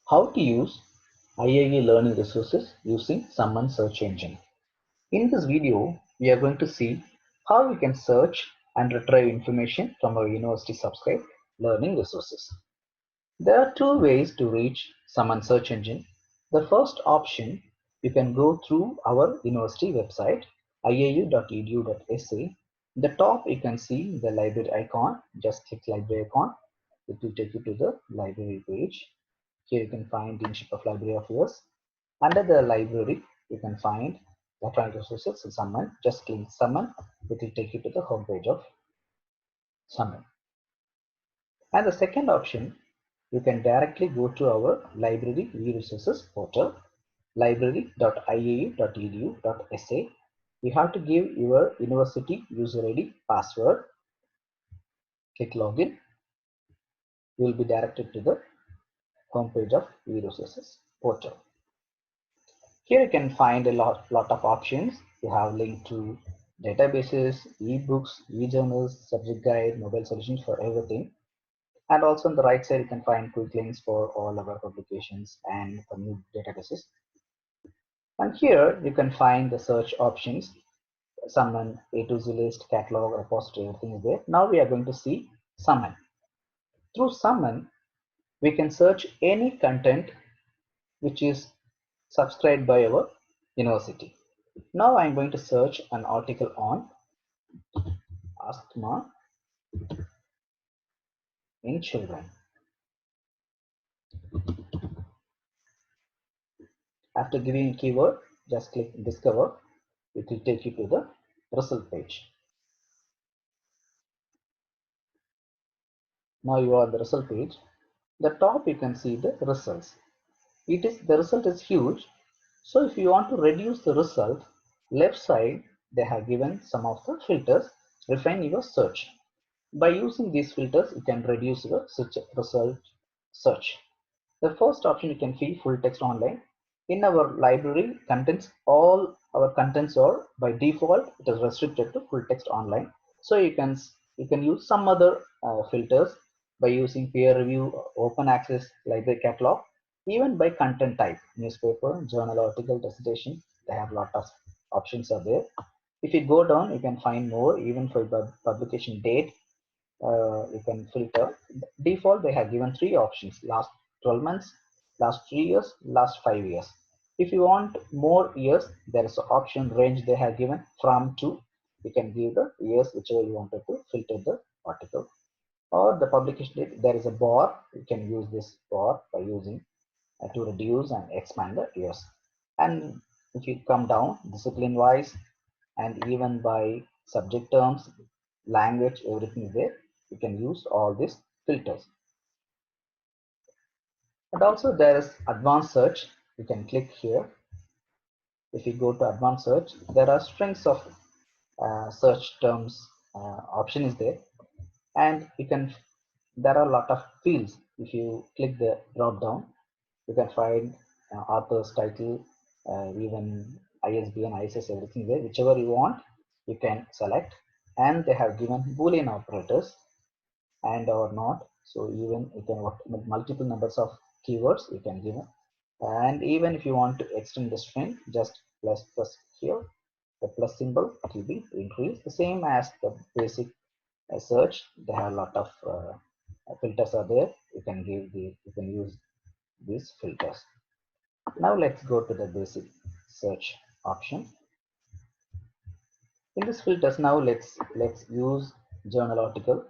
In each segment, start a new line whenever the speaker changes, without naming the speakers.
How to use IAU learning resources using Summon search engine. In this video, we are going to see how we can search and retrieve information from our university subscribed learning resources. There are two ways to reach Summon search engine. The first option, you can go through our university website iau.edu.sa. In the top, you can see the library icon. Just click library icon. It will take you to the library page. Here you can find Internship of Library Affairs. Under the library, you can find electronic resources and Summon. Just click Summon. It will take you to the home page of Summon. And the second option, you can directly go to our library e-resources portal, library.iau.edu.sa. You have to give your university user ID password. Click login. You will be directed to the home page of e-resources portal. Here you can find a lot of options. You have link to databases, ebooks, e-journals, subject guide, mobile solutions for everything. And also on the right side, you can find quick links for all our publications and the new databases. And here you can find the search options. Summon, A to Z list, catalog, repository, everything is there. Now we are going to see Summon. Through Summon, we can search any content which is subscribed by our university. Now I'm going to search an article on asthma in children. After giving a keyword, just click discover. It will take you to the result page. Now you are on the result page. The top you can see the results. The result is huge. So if you want to reduce the result, left side they have given some of the filters. Refine your search. By using these filters, you can reduce your result search. The first option, you can see full text online. In our library contents, all our contents are by default it is restricted to full text online. So you can use some other filters by using peer review, open access, library catalog, even by content type, newspaper, journal article, dissertation. They have a lot of options are there. If you go down, you can find more even for the publication date. You can filter. Default they have given three options: last 12 months, last 3 years, last 5 years. If you want more years, there is an option range they have given from to. You can give the years whichever you wanted to filter the article. Or the publication date, there is a bar. You can use this bar by using to reduce and expand the years. And if you come down discipline wise and even by subject terms, language, everything is there. You can use all these filters. And also there is advanced search. You can click here. If you go to advanced search, there are strings of search terms option is there, and you can there are a lot of fields. If you click the drop down, you can find author's title, even ISBN, ISS, everything there. Whichever you want, you can select. And they have given Boolean operators and or not. So even you can work with multiple numbers of keywords you can give it. And even if you want to extend the string, just plus here, the plus symbol, it will be increased. The same as the basic search. They have a lot of filters are there. You can use these filters. Now let's go to the basic search option. In this filters, now let's use journal article.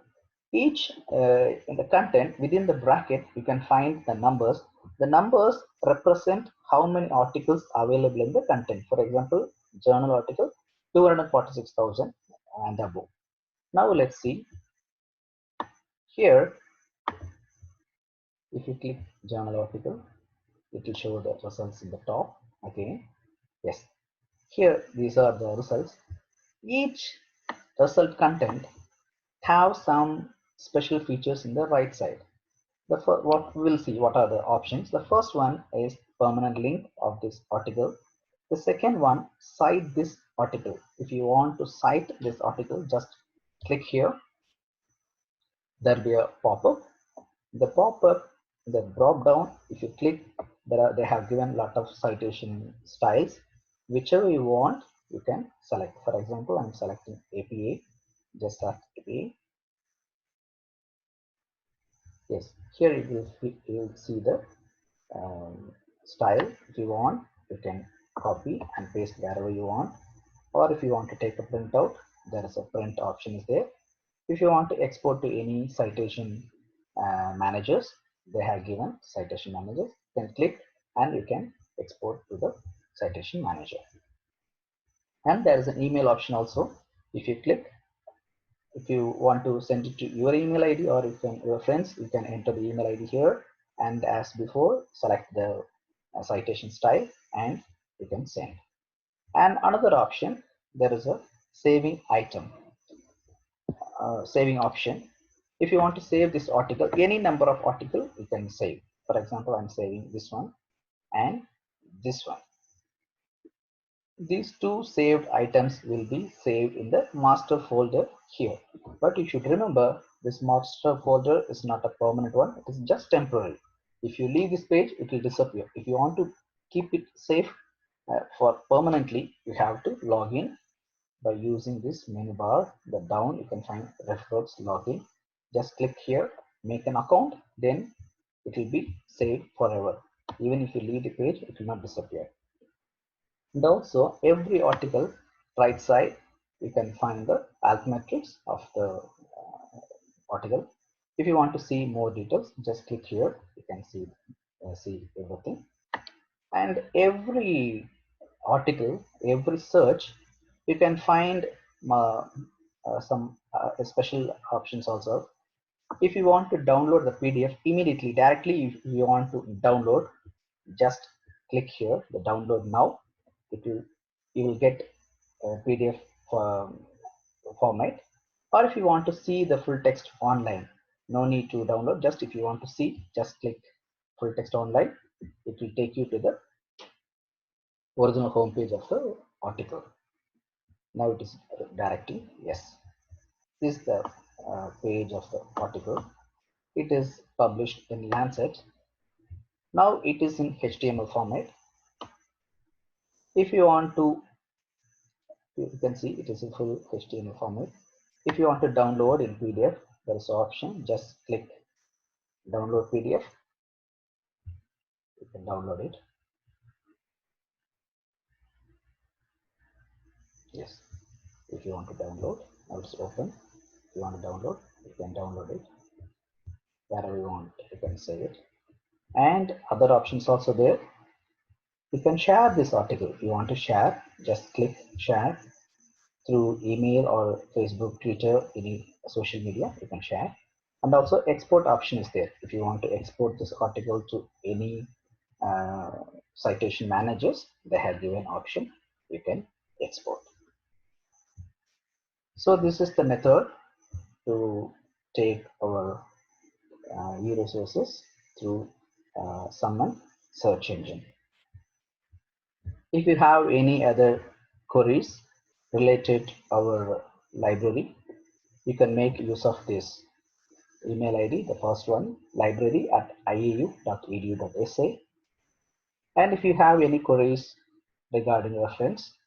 Each in the content within the bracket, you can find the numbers. The numbers represent how many articles available in the content. For example, journal article 246,000 and above. Now let's see here. If you click journal article, it will show the results in the top again. Yes, here these are the results. Each result content have some special features in the right side. What we'll see, what are the options. The first one is permanent link of this article. The second one, cite this article. If you want to cite this article, just click here. There'll be a pop-up. The pop-up the drop down, if you click, they have given a lot of citation styles. Whichever you want, you can select. For example, I'm selecting APA, just select APA. Yes, here you will see the style. If you want, you can copy and paste wherever you want, or if you want to take a printout, there is a print option is there. If you want to export to any citation managers, they have given citation managers. You can click and you can export to the citation manager. And there is an email option also. If you click, if you want to send it to your email ID or if your friends, you can enter the email ID here, and as before, select the citation style and you can send. And another option, there is a saving item, saving option. If you want to save this article, any number of article you can save. For example, I'm saving this one and this one. These two saved items will be saved in the master folder here. But you should remember, this master folder is not a permanent one. It is just temporary. If you leave this page, it will disappear. If you want to keep it safe for permanently, you have to log in by using this menu bar. The down, you can find reference login. Just click here, make an account, then it will be saved forever. Even if you leave the page, it will not disappear. And also every article right side, you can find the altmetrics of the article. If you want to see more details, just click here. You can see everything. And every article, every search, you can find some special options also. If you want to download the PDF immediately, directly, if you want to download, just click here, the download now. It will, you will get a PDF format. Or if you want to see the full text online, no need to download. Just if you want to see, just click full text online. It will take you to the original homepage of the article. Now it is directing. Yes, this is the page of the article. It is published in Lancet. Now it is in HTML format. If you want to, you can see it is in full HTML format. If you want to download in PDF, there is an option. Just click download PDF. You can download it. Yes. If you want to download, now it's open. If you want to download, you can download it. Wherever you want, you can save it. And other options also there. You can share this article. If you want to share, just click share through email or Facebook, Twitter, any social media, you can share. And also export option is there. If you want to export this article to any uh, citation managers, they have given option, you can export. So this is the method to take our e-resources through Summon search engine. If you have any other queries related to our library, you can make use of this email ID, the first one, library@iau.edu.sa. And if you have any queries regarding reference,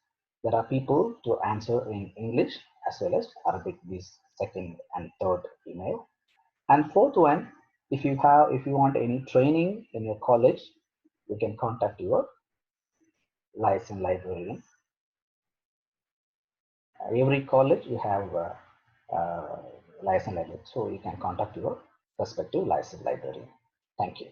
there are people to answer in English as well as Arabic, this second and third email. And fourth one, if you want any training in your college, you can contact your licensed librarian. Every college you have licensed librarian, so you can contact your respective licensed librarian. Thank you.